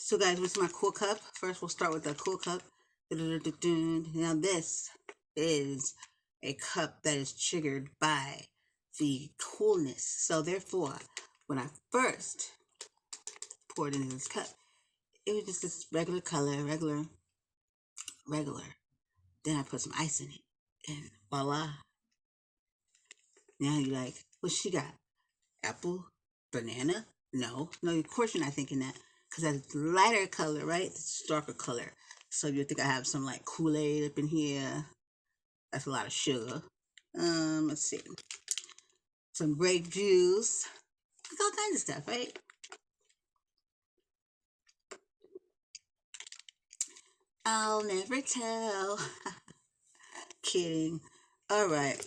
So guys, what's my cool cup? First, we'll start with the cool cup. Now this is a cup that is triggered by the coolness. So therefore, when I first poured into this cup, it was just this regular color, regular. Then I put some ice in it, and voila! Now you're like, what she got? Apple, banana? No, of course you're not thinking that, because that's lighter color, right? It's darker color. So you think I have some like Kool-Aid up in here. That's a lot of sugar. Let's see. Some grape juice. It's all kinds of stuff, right? I'll never tell. Kidding. All right.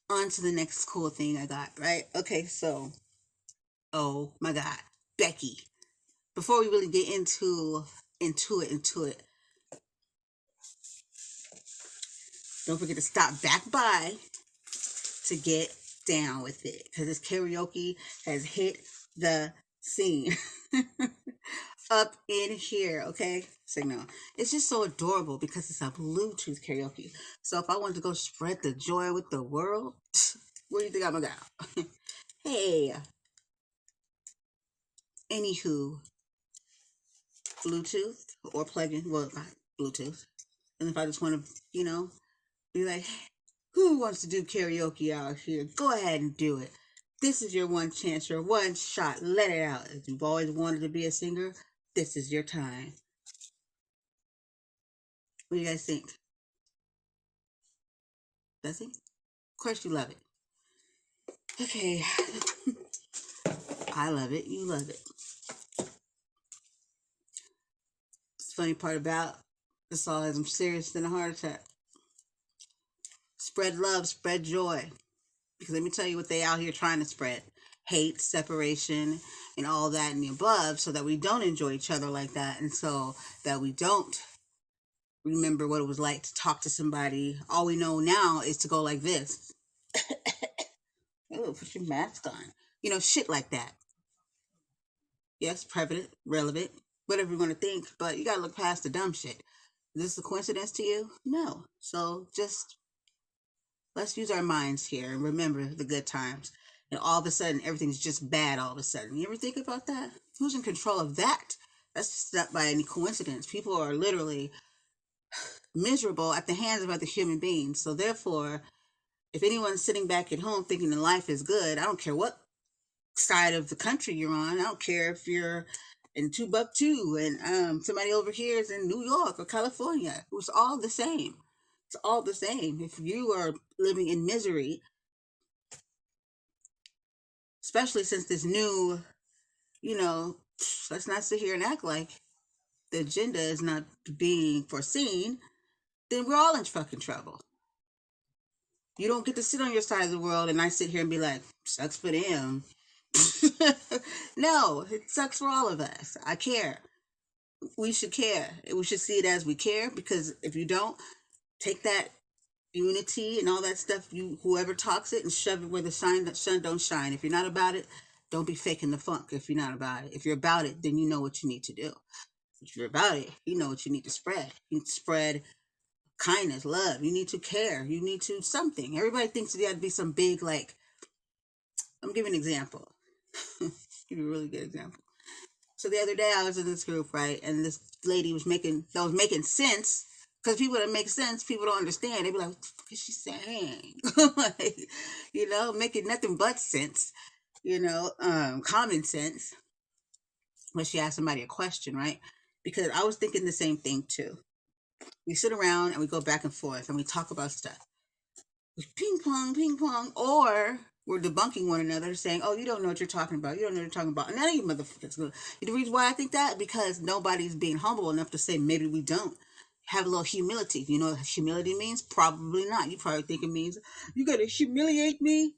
On to the next cool thing I got, right? Okay, so, oh my God, Becky. Before we really get into it, don't forget to stop back by to get down with it, because this karaoke has hit the scene. Up in here, okay? Signal. It's just so adorable because it's a Bluetooth karaoke. So if I wanted to go spread the joy with the world, where do you think I'm gonna go? Hey, anywho, Bluetooth or plug-in, well, not Bluetooth. And if I just want to, be like, who wants to do karaoke out here? Go ahead and do it. This is your one chance, your one shot. Let it out. If you've always wanted to be a singer, this is your time. What do you guys think? Does he? Of course you love it. Okay. I love it. You love it. The funny part about this all is I'm serious than a heart attack. Spread love, spread joy. Because let me tell you what they out here trying to spread. Hate, separation, and all that and the above, so that we don't enjoy each other like that, and so that we don't remember what it was like to talk to somebody. All we know now is to go like this. Oh, put your mask on. Shit like that. Yes, prevalent, relevant, whatever you want to think, but you gotta look past the dumb shit. Is this a coincidence to you? No. So just let's use our minds here and remember the good times. And all of a sudden, everything's just bad all of a sudden. You ever think about that? Who's in control of that? That's just not by any coincidence. People are literally miserable at the hands of other human beings. So therefore, if anyone's sitting back at home thinking that life is good, I don't care what side of the country you're on. I don't care if you're in Timbuktu and somebody over here is in New York or California. It's all the same. It's all the same. If you are living in misery, especially since this new, let's not sit here and act like the agenda is not being foreseen, then we're all in fucking trouble. You don't get to sit on your side of the world and I sit here and be like, sucks for them. No, it sucks for all of us. I care. We should care. We should see it as we care, because if you don't, take that unity and all that stuff, whoever talks it, and shove it where the sun don't shine. If you're not about it, don't be faking the funk if you're not about it. If you're about it, then you know what you need to do. If you're about it, you know what you need to spread. You need to spread kindness, love. You need to care. You need to something. Everybody thinks there had to be some big, like, I'm giving an example. Give you a really good example. So the other day I was in this group, right, and this lady was making sense, because people that make sense, people don't understand. They be like, what the fuck is she saying? Like, making nothing but sense, common sense. When she asked somebody a question, right? Because I was thinking the same thing too. We sit around and we go back and forth and we talk about stuff. Ping pong, or we're debunking one another, saying, oh, you don't know what you're talking about. You don't know what you're talking about. And none of you motherfuckers good. The reason why I think that, because nobody's being humble enough to say, maybe we don't. Have a little humility. You know what humility means? Probably not. You probably think it means, you gotta humiliate me?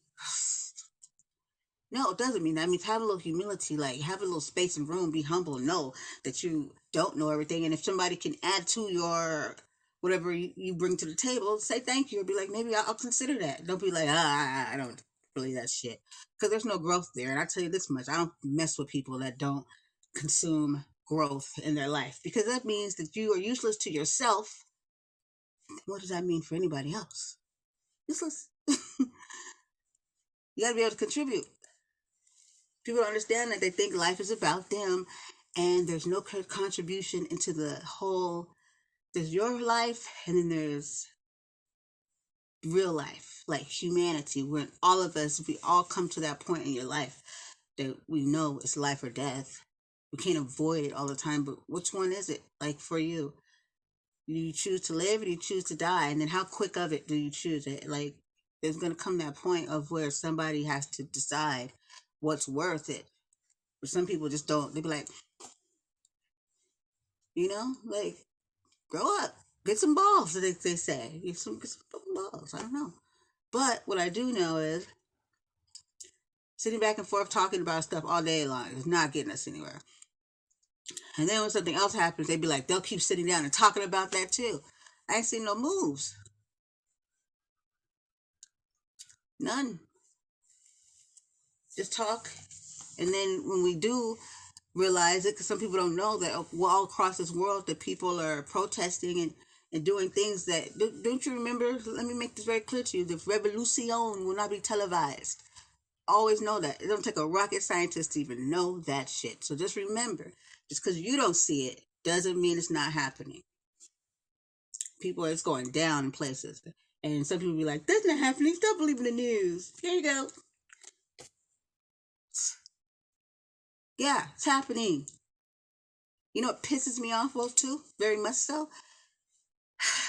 No, it doesn't mean that. It means have a little humility, like have a little space and room, be humble, know that you don't know everything. And if somebody can add to your whatever you bring to the table, say thank you, or be like, maybe I'll consider that. Don't be like, I don't believe that shit. Because there's no growth there. And I tell you this much, I don't mess with people that don't consume growth in their life, because that means that you are useless to yourself. What does that mean for anybody else? Useless. You got to be able to contribute. People don't understand that. They think life is about them, and there's no contribution into the whole. There's your life, and then there's real life, like humanity, when all of us, we all come to that point in your life that we know it's life or death. We can't avoid it all the time, but which one is it, like, for you? Do you choose to live, or do you choose to die? And then how quick of it do you choose it? Like, there's going to come that point of where somebody has to decide what's worth it. But some people just don't. They be like, like, grow up, get some balls, they say. Get some fucking balls. I don't know. But what I do know is sitting back and forth talking about stuff all day long is not getting us anywhere. And then when something else happens, they be like, they'll keep sitting down and talking about that too. I ain't seen no moves. None. Just talk. And then when we do realize it, because some people don't know that all across this world that people are protesting and doing things that, don't you remember? Let me make this very clear to you. The revolution will not be televised. Always know that. It don't take a rocket scientist to even know that shit. So just remember, just because you don't see it doesn't mean it's not happening. People, it's going down in places. And some people be like, that's not happening. Stop believing the news. Here you go. Yeah, it's happening. You know what pisses me off, well, too? Very much so.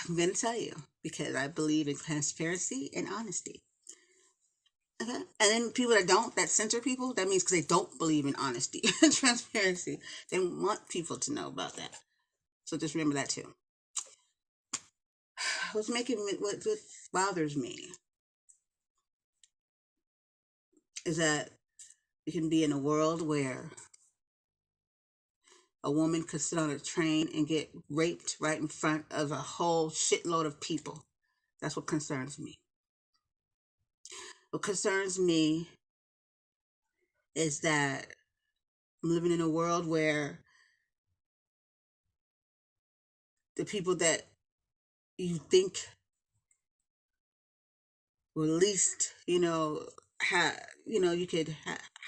I'm going to tell you, because I believe in transparency and honesty. Okay? And then people that censor people, that means because they don't believe in honesty and transparency. They want people to know about that. So just remember that too. What bothers me is that we can be in a world where a woman could sit on a train and get raped right in front of a whole shitload of people. That's what concerns me. What concerns me is that I'm living in a world where the people that you think will at least, you could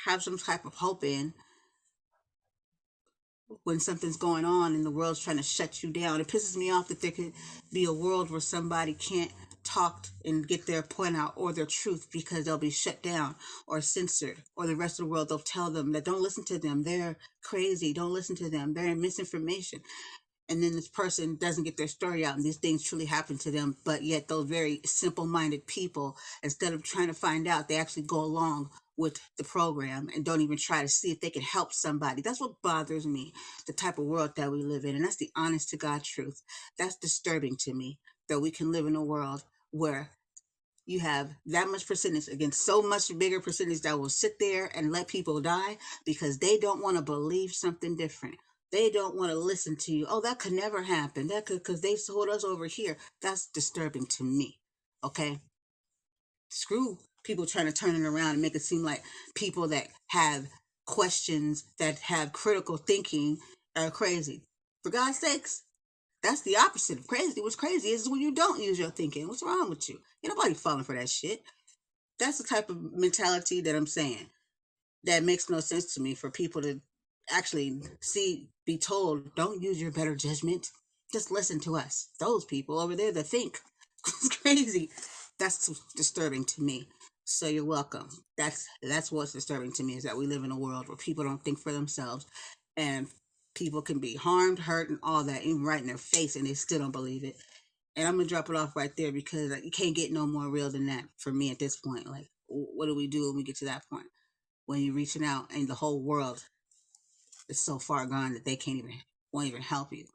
have some type of hope in, when something's going on and the world's trying to shut you down. It pisses me off that there could be a world where somebody can't talk and get their point out or their truth because they'll be shut down or censored, or the rest of the world, they'll tell them that don't listen to them, they're crazy, don't listen to them, they're in misinformation. And then this person doesn't get their story out and these things truly happen to them, but yet those very simple-minded people, instead of trying to find out, they actually go along with the program and don't even try to see if they can help somebody. That's what bothers me, the type of world that we live in. And that's the honest to God truth. That's disturbing to me, that we can live in a world where you have that much percentage against so much bigger percentage that will sit there and let people die because they don't want to believe something different. They don't want to listen to you. Oh, that could never happen. That could, because they told us over here. That's disturbing to me. Okay? Screw people trying to turn it around and make it seem like people that have questions, that have critical thinking, are crazy. For God's sakes, that's the opposite of crazy. What's crazy is when you don't use your thinking. What's wrong with you? Ain't nobody falling for that shit. That's the type of mentality that I'm saying that makes no sense to me, for people to actually be told, don't use your better judgment. Just listen to us. Those people over there that think. It's crazy. That's disturbing to me. So you're welcome. That's what's disturbing to me, is that we live in a world where people don't think for themselves, and people can be harmed, hurt, and all that, even right in their face, and they still don't believe it. And I'm gonna drop it off right there, because you can't get no more real than that for me at this point. Like, what do we do when we get to that point? When you're reaching out and the whole world is so far gone that they won't even help you.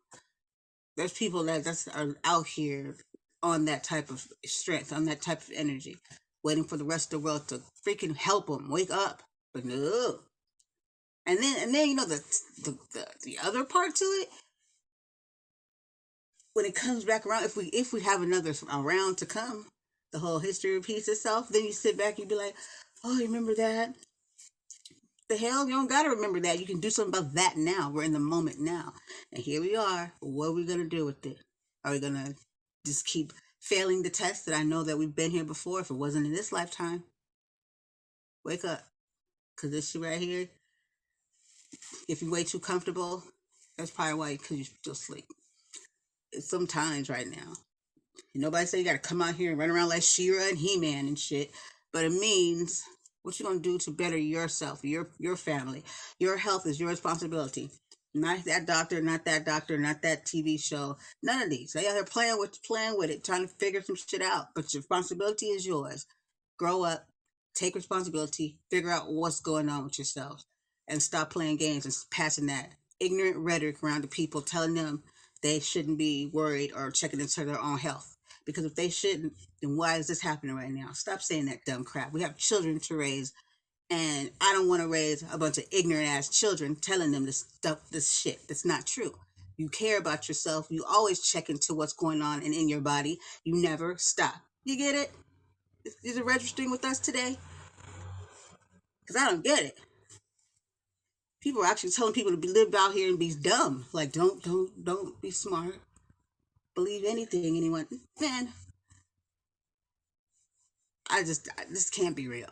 There's people that are out here on that type of strength, on that type of energy, waiting for the rest of the world to freaking help them wake up. But no. And then the other part to it, when it comes back around, if we have another round to come, the whole history repeats itself. Then you sit back and you be like, oh, you remember that? The hell? You don't got to remember that. You can do something about that now. We're in the moment now. And here we are. What are we going to do with it? Are we going to just keep failing the test that I know that we've been here before? If it wasn't in this lifetime, wake up. Because this shit right here, if you're way too comfortable, that's probably why, because you're still asleep. It's sometimes right now. And nobody say you got to come out here and run around like She-Ra and He-Man and shit. But it means what you gonna do to better yourself, your family. Your health is your responsibility. Not that doctor, not that doctor, not that TV show. None of these. They out here playing with it, trying to figure some shit out. But your responsibility is yours. Grow up, take responsibility, figure out what's going on with yourself, and stop playing games and passing that ignorant rhetoric around to people, telling them they shouldn't be worried or checking into their own health. Because if they shouldn't, then why is this happening right now? Stop saying that dumb crap. We have children to raise, and I don't want to raise a bunch of ignorant ass children telling them this stuff, this shit. That's not true. You care about yourself. You always check into what's going on and in your body. You never stop. You get it? Is it registering with us today? Because I don't get it. People are actually telling people to be lived out here and be dumb. Like, don't be smart. Believe anything anyone. Man, this can't be real.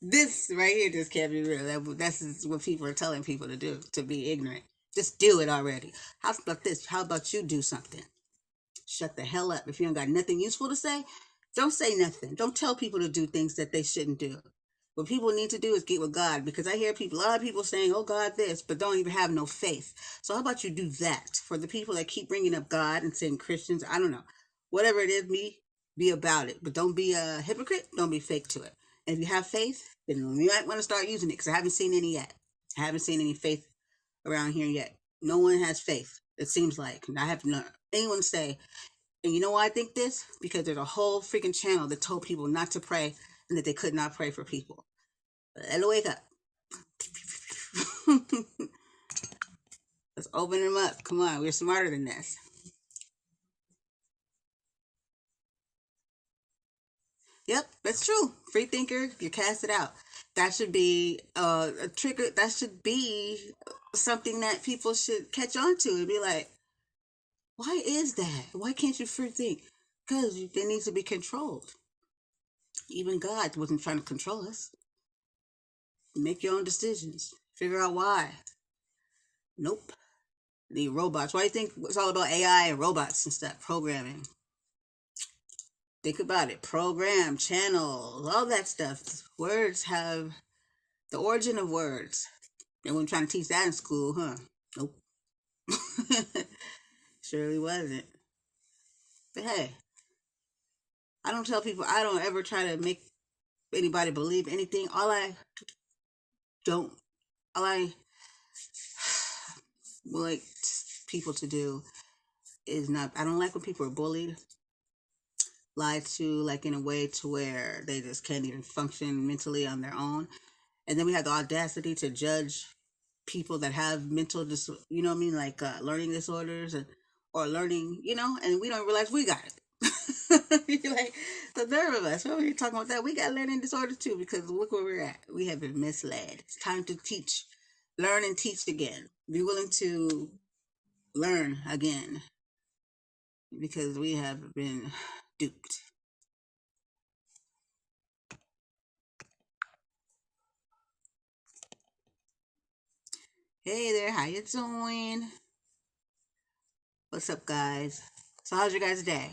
This right here just can't be real. That's what people are telling people to do, to be ignorant. Just do it already. How about this? How about you do something? Shut the hell up. If you don't got nothing useful to say, don't say nothing. Don't tell people to do things that they shouldn't do. What people need to do is get with God, because I hear people, a lot of people saying, oh, God, this, but don't even have no faith. So how about you do that for the people that keep bringing up God and saying Christians? I don't know. Whatever it is, be about it. But don't be a hypocrite. Don't be fake to it. And if you have faith, then you might want to start using it, because I haven't seen any yet. I haven't seen any faith around here yet. No one has faith, it seems like. And I haven't heard anyone say, and you know why I think this? Because there's a whole freaking channel that told people not to pray and that they could not pray for people. Let's wake up. Let's open them up. Come on, we're smarter than this. Yep, that's true. Free thinker, you cast it out. That should be a trigger. That should be something that people should catch on to and be like, why is that? Why can't you free think? Because they need to be controlled. Even God wasn't trying to control us. Make your own decisions. Figure out why. Nope. The robots. Why do you think it's all about AI and robots and stuff? Programming. Think about it. Program, channels, all that stuff. Words have the origin of words. They weren't trying to teach that in school, huh? Nope. Surely wasn't. But hey, I don't tell people, I don't ever try to make anybody believe anything. Don't, all I like people to do is not, I don't like when people are bullied, lied to, like in a way to where they just can't even function mentally on their own. And then we have the audacity to judge people that have you know what I mean, like learning disorders or learning, and we don't realize we got it. You're like, the nerve of us. What are you talking about that? We got learning disorders too, because look where we're at. We have been misled. It's time to teach, learn and teach again. Be willing to learn again, because we have been duped. Hey there, how you doing? What's up, guys? So how's your guys' day?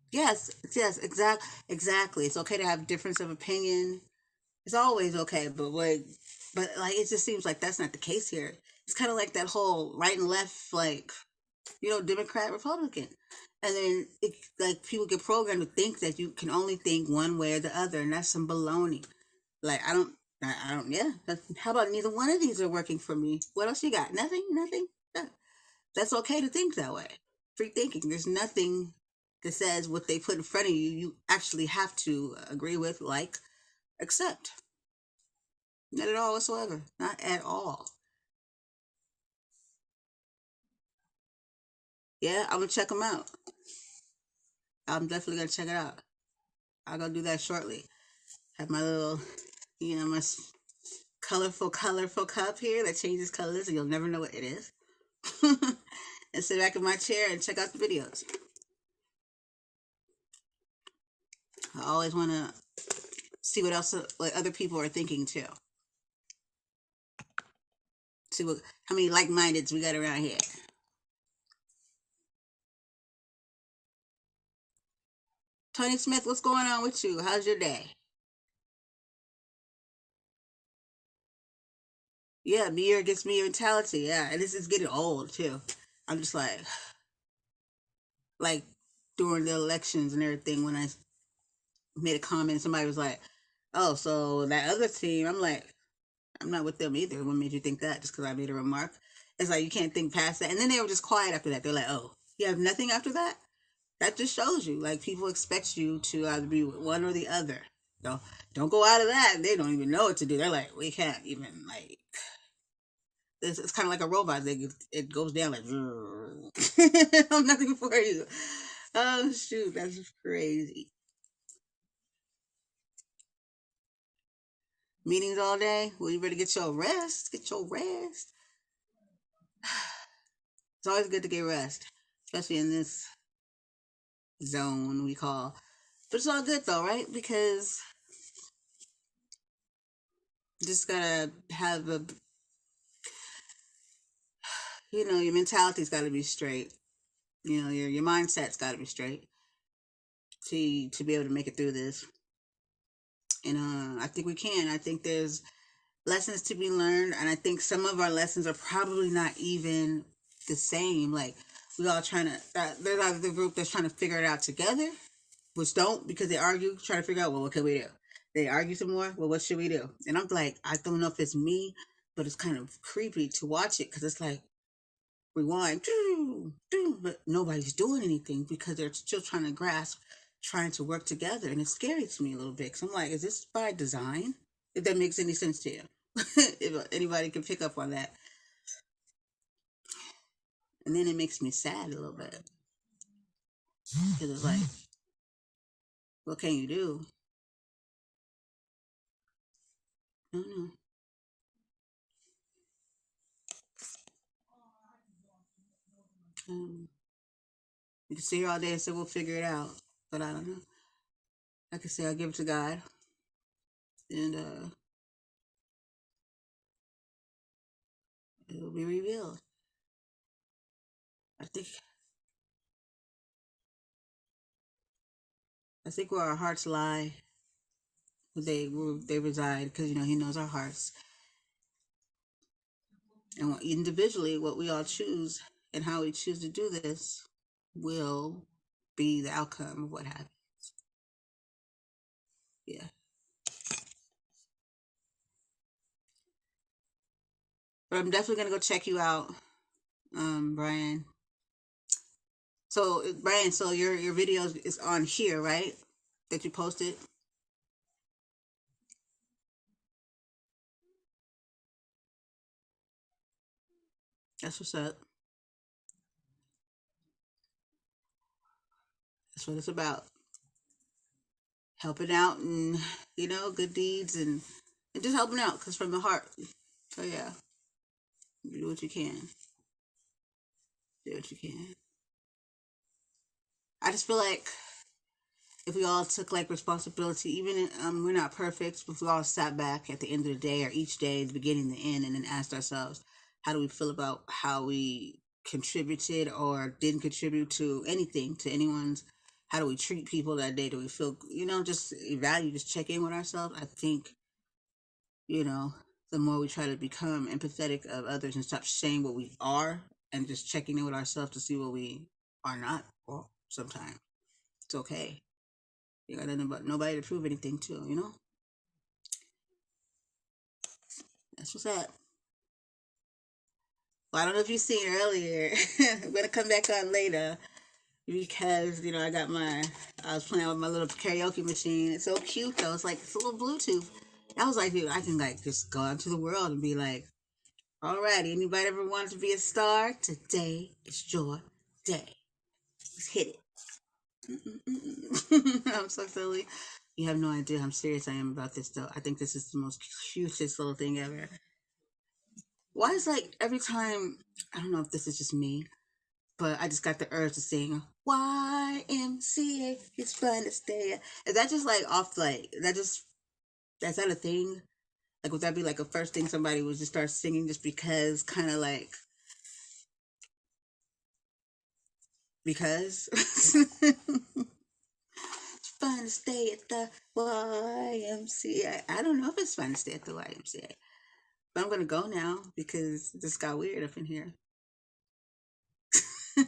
Yes, exactly. It's okay to have difference of opinion. It's always okay, but like it just seems like that's not the case here. It's kind of like that whole right and left, like Democrat, Republican, and then like people get programmed to think that you can only think one way or the other, and that's some baloney. Like I don't. Yeah. How about neither one of these are working for me? What else you got? Nothing. Nothing. Yeah. That's okay to think that way. Free thinking. There's nothing that says what they put in front of you, you actually have to agree with, like, accept. Not at all whatsoever. Not at all. Yeah, I'm gonna check them out. I'm definitely gonna check it out. I'll go do that shortly. Have my little, my colorful cup here that changes colors and you'll never know what it is. And sit back in my chair and check out the videos. I always want to see what other people are thinking too. See how many like-mindeds we got around here. Tony Smith, what's going on with you? How's your day? Yeah, me or against me mentality. Yeah, and this is getting old too. I'm just like during the elections and everything when I made a comment, somebody was like, "Oh, so that other team." I'm like, "I'm not with them either." What made you think that? Just because I made a remark? It's like you can't think past that. And then they were just quiet after that. They're like, "Oh, you have nothing after that." That just shows you, like, people expect you to either be one or the other. So don't go out of that. They don't even know what to do. They're like, we can't even like. It's kind of like a robot. It goes down like, I'm nothing for you. Oh shoot, that's crazy. Meetings all day. Well, you better get your rest. Get your rest. It's always good to get rest, especially in this zone we call. But it's all good though, right? Because you just gotta have your mentality's got to be straight. Your mindset's got to be straight to be able to make it through this. And I think we can. I think there's lessons to be learned, and I think some of our lessons are probably not even the same. Like we all trying to. There's either the group that's trying to figure it out together, which don't because they argue, trying to figure out, well, what can we do? They argue some more. Well, what should we do? And I'm like, I don't know if it's me, but it's kind of creepy to watch it because it's like rewind, but nobody's doing anything because they're still trying to grasp, trying to work together, and it's scary to me a little bit. Cause I'm like, is this by design? If that makes any sense to you, if anybody can pick up on that, and then it makes me sad a little bit because it's like, what can you do? I don't know. Um, you can sit here all day and say we'll figure it out, but I don't know. Like I say, I'll give it to God, and it'll be revealed. I think I think where our hearts lie, where they reside, because He knows our hearts, and individually, what we all choose and how we choose to do this will be the outcome of what happens. Yeah, but I'm definitely gonna go check you out, Brian. So Brian, so your video is on here, right? That you posted. That's what's up. That's what it's about. Helping out and good deeds and just helping out because from the heart. So yeah, you do what you can. Do what you can. I just feel like if we all took like responsibility, even we're not perfect, but if we all sat back at the end of the day or each day, the beginning, the end, and then asked ourselves, how do we feel about how we contributed or didn't contribute to anything, to anyone's, how do we treat people that day? Do we feel, just evaluate, just check in with ourselves? I think, you know, the more we try to become empathetic of others and stop saying what we are and just checking in with ourselves to see what we are not, well, sometimes it's okay. You got nobody to prove anything to. That's what's up. Well, I don't know if you seen earlier. I'm gonna come back on later because I was playing with my little karaoke machine. It's so cute though. It's a little Bluetooth. I was like, dude, I can like just go out to the world and be like, all right, anybody ever wanted to be a star? Today is your day. Let's hit it. I'm so silly. You have no idea how serious I am about this, though. I think this is the most cutest little thing ever. Why is like every time, I don't know if this is just me, but I just got the urge to sing YMCA. It's fun to stay. Is that just like off, like, that just, is that a thing? Like, would that be like a first thing somebody would just start singing just because, kind of like, because? It's fun to stay at the YMCA. I don't know if it's fun to stay at the YMCA, but I'm gonna go now because this got weird up in here. I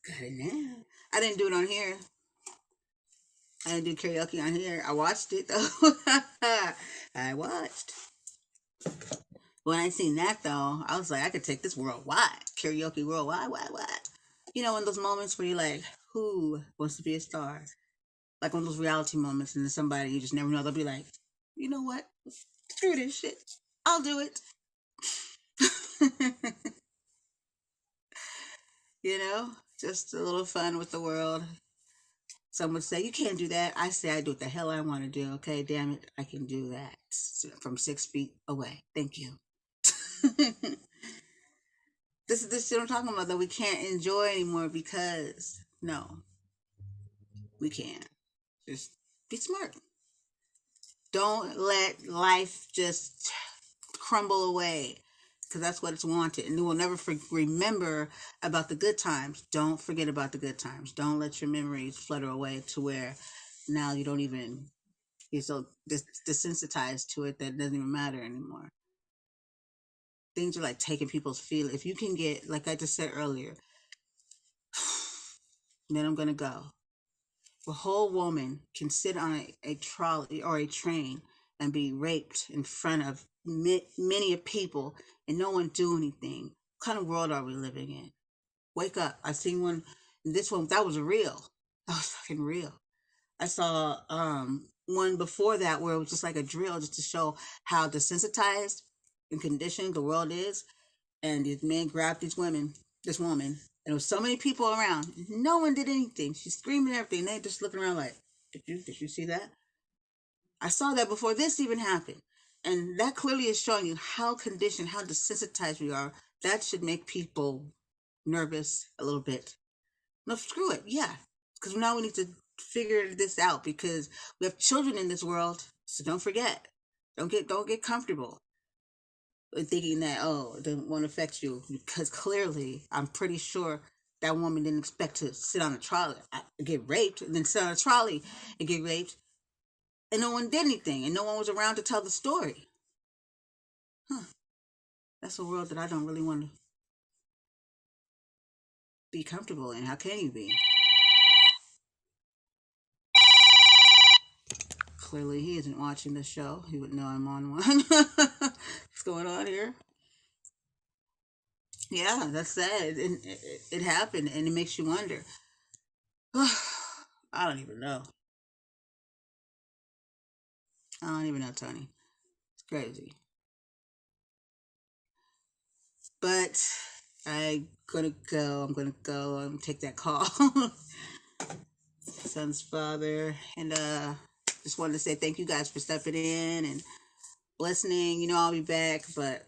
got it now. I didn't do it on here. I didn't do karaoke on here. I watched it though. I watched. When I seen that though, I was like, I could take this worldwide. Karaoke worldwide, why? You know, in those moments where you're like, who wants to be a star? Like one of those reality moments, and then somebody you just never know, they'll be like, you know what? Screw this shit. I'll do it. You know, just a little fun with the world. Some would say, you can't do that. I say, I do what the hell I want to do. Okay, damn it, I can do that from 6 feet away. Thank you. This is this shit I'm talking about that we can't enjoy anymore because, no, we can't. Just be smart. Don't let life just crumble away because that's what it's wanted. And you will never remember about the good times. Don't forget about the good times. Don't let your memories flutter away to where now you don't even, you're so desensitized to it that it doesn't even matter anymore. Things are like taking people's feel. If you can get, like I just said earlier, then I'm going to go. A whole woman can sit on a trolley or a train and be raped in front of many people and no one do anything. What kind of world are we living in? Wake up. I seen one, this one, that was real. That was fucking real. I saw one before that where it was just like a drill just to show how desensitized and conditioned the world is. And these men grabbed this woman, and there was so many people around. No one did anything. She's screaming and everything. They just looking around like, did you see that? I saw that before this even happened. And that clearly is showing you how conditioned, how desensitized we are. That should make people nervous a little bit. No, screw it. Yeah. Because now we need to figure this out because we have children in this world. So don't forget. Don't get comfortable with thinking that, oh, it won't affect you. Because clearly, I'm pretty sure that woman didn't expect to sit on a trolley, get raped, and then sit on a trolley and get raped. And no one did anything. And no one was around to tell the story. Huh. That's a world that I don't really want to be comfortable in. How can you be? Clearly, he isn't watching the show. He would know I'm on one. What's going on here? Yeah, that's sad. It happened, and it makes you wonder. I don't even know. I don't even know, Tony. It's crazy. But I'm gonna go. I'm gonna go and take that call. Son's father, and just wanted to say thank you guys for stepping in and listening. You know I'll be back, but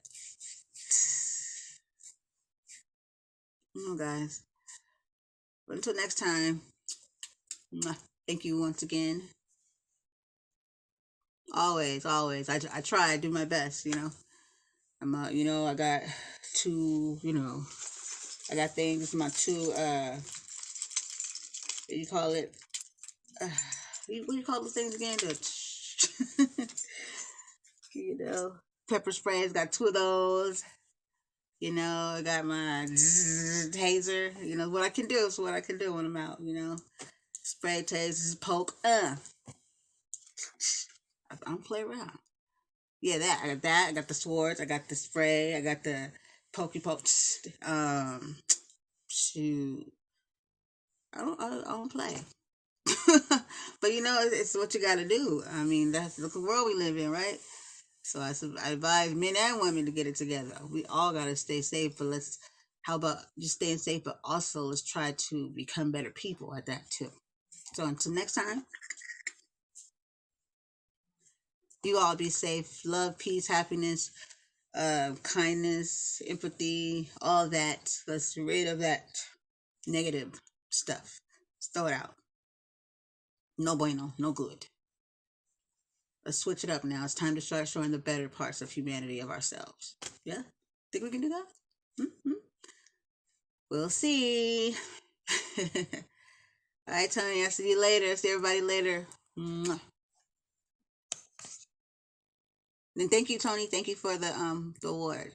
guys. But until next time, thank you once again. Always, always. I try. I do my best. I'm. I got two. I got things. My two. What do you call it? What do you call those things again? The, you know, pepper sprays. Got two of those. I got my taser. What I can do is what I can do when I'm out. Spray, tasers, poke. I don't play around. Yeah, that I got that. I got the swords. I got the spray. I got the pokey poke. Shoot. I don't play. But it's what you got to do. I mean, that's the world we live in, right? So I advise men and women to get it together. We all got to stay safe, but let's How about just staying safe, but also let's try to become better people at that too. So until next time, you all be safe. Love, peace, happiness, kindness, empathy, all that. Let's get rid of that negative stuff. Let's throw it out. No bueno, no good. Let's switch it up now. It's time to start showing the better parts of humanity of ourselves. Yeah? Think we can do that? Mm-hmm. We'll see. All right, Tony. I'll see you later. See everybody later. Mwah. And thank you, Tony. Thank you for the award.